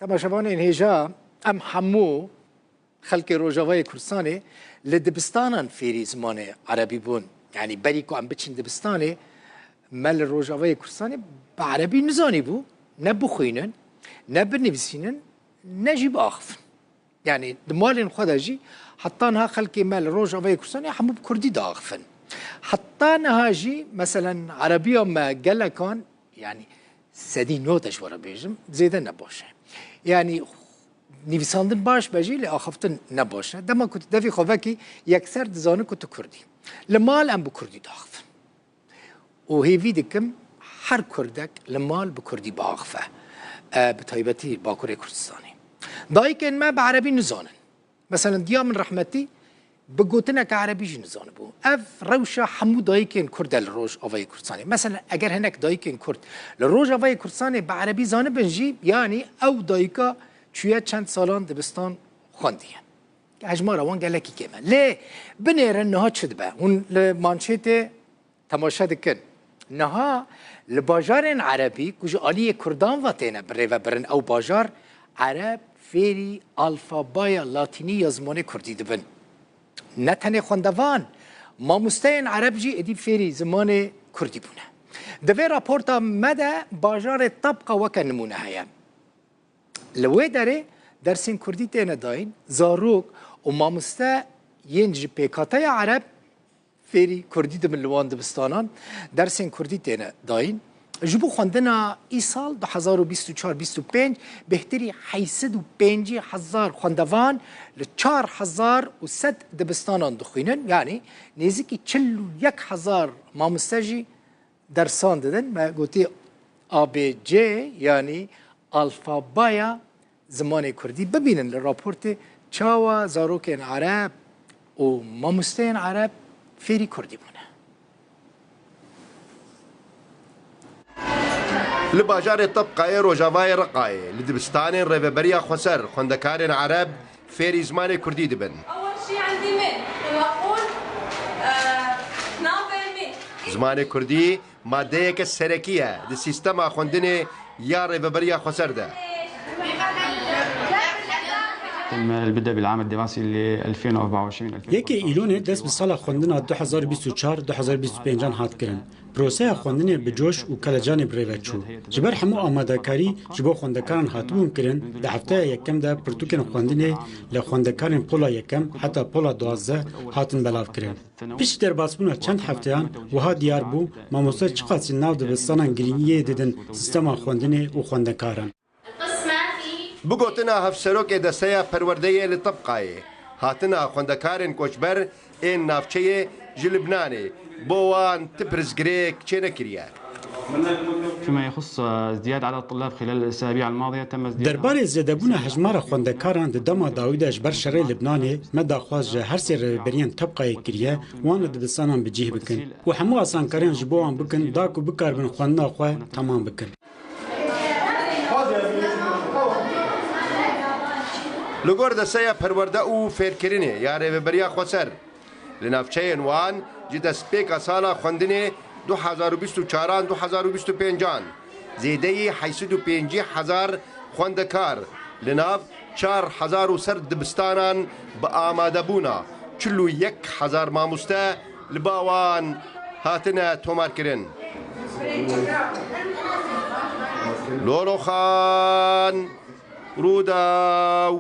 تماشاوان هێژا ئەم هەموو خەڵکی ڕۆژاوای کوردستانê li dibistanan fêrî zimanê erebî bûn. Yani berî ku em biçin dibistanê me li Rojavayê Kurdistanê bi erebî nizanîbû, ne bixwînin, ne binivîsînin, ne jî biaxivin. Yani di malên xwe de jî heta niha xelkê me li Rojavayê Kurdistanê hemû bi Kurdî diaxivin. Heta niha jî meselen erebiya me gelekan yani sedî nod ji were bêjim zêde ne baş e. Yani nivîsandin baş be jî lê axiftin ne baş e. Dema ku tu devî xwe vekî yekser dizanî ku tu Kurdî. Li mal em bi Kurdî diaxivin. û hêvî dikim her Kurdek li mal bi Kurdî biaxife. Bi taybetî Bakurê Kurdistanê. Dayîkên me bi erebî nizanin. Mesela diya min rehmetî bi gotinek erebî jî nizanibû. Ev rewşa hemû dayîkên Kurd e li Rojavayê Kurdistanê. Mesela eger hinek dayîkên Kurd li Rojavayê Kurdistanê bi erebî zanibin jî yanî ew dayîka çûye çend salan dibistan xwendiye. Hejmara wan gelekî kêm e. Lê binêrin niha çi dibe? Hûn li manşêtê temaşe dikin. Niha li bajarên erebî ku ji aliyê Kurdan ve têne birêvebirin ew bajar ereb fêrî alfabaya latînî ya zimanê Kurdî dibin. Ne tenê xwendevan, mamosteyên ereb jî êdî fêrî zimanê Kurdî bûne. Di vê raporta me de bajarê tabqa weke nimûne heye. Li wê derê dersên Kurdî têne dayîn, zarok û mamoste yên ji pêkhateya ereb fêrî Kurdî dibin li wan dibistanan, dersên Kurdî têne dayîn. Ji bo xwendina îsal 2024-25 bêhterî 850,000 xwendevan li 4100 dibistanan dixwînin. Yani nêzîkî 41,000 mamoste jî dersan didin. Me gotî ABC yani alfabaya zimanê Kurdî bibînin li raportê çawa zarokên ereb û mamosteyên ereb fêrî Kurdî bûne. Li bajarê Tabqayê Rojavayê Reqayê li dibistanên rêveberiya Xweser xwendekarên ereb fêrî zimanê Kurdî dibin. Zimanê Kurdî maddeyeke serekî ye di sîstema xwendinê ya rêveberiya Xweser de. البدء بالعام الدراسي ل 2024 یکی ایلونه دست به سال خواندن 2024-2025 هات کردن. پروسه خواندن به جوش و کلجان بریوت شو. جبر همو آماده‌کاری جبو خواندکاران هاتبون کردن. در هفته یکم ده پرتوکن خواندن لخواندکاران پولا یکم حتی پولا 12 هاتن بلاف کردن. پیش در باسبونا چند هفتهان وها دیار بو ماموسر چقاسی ناو دبستانان گرینیه دیدن سیستم خواندن و خواندکاران. بگوتنا هفسروک دستیا پروردهی li Tabqayê hatina xwendekarên koçber ên navçeyê ji Libnanê bo wan ti pirsgirêk çê nekiriye. فيما يخص ازدياد عدد الطلاب خلال الاسابيع الماضيه تم ازدياد درباره زیادبون حجمار خوندکاران د دما داوود اجبر شری لبنانê me daxwaz ji her sê rêveberiyên Tabqayê kiriye wan li dibistanan bicih bikin û hemû asankariyên ji bo wan bikin da ku bikarbin xwendina xwe temam bikin. Li gor desteya perwerde û fêrkirinê ya rêveberiya Xweser li navçeyên wan ji destpêka sala xwendinê 2024-2025 zêdeyî 850,000 xwendekar li nav 4,000 dibistanan bi amadebûna 41,000 mamoste li ba wan hatine tomarkirin. Loloxan Rudaw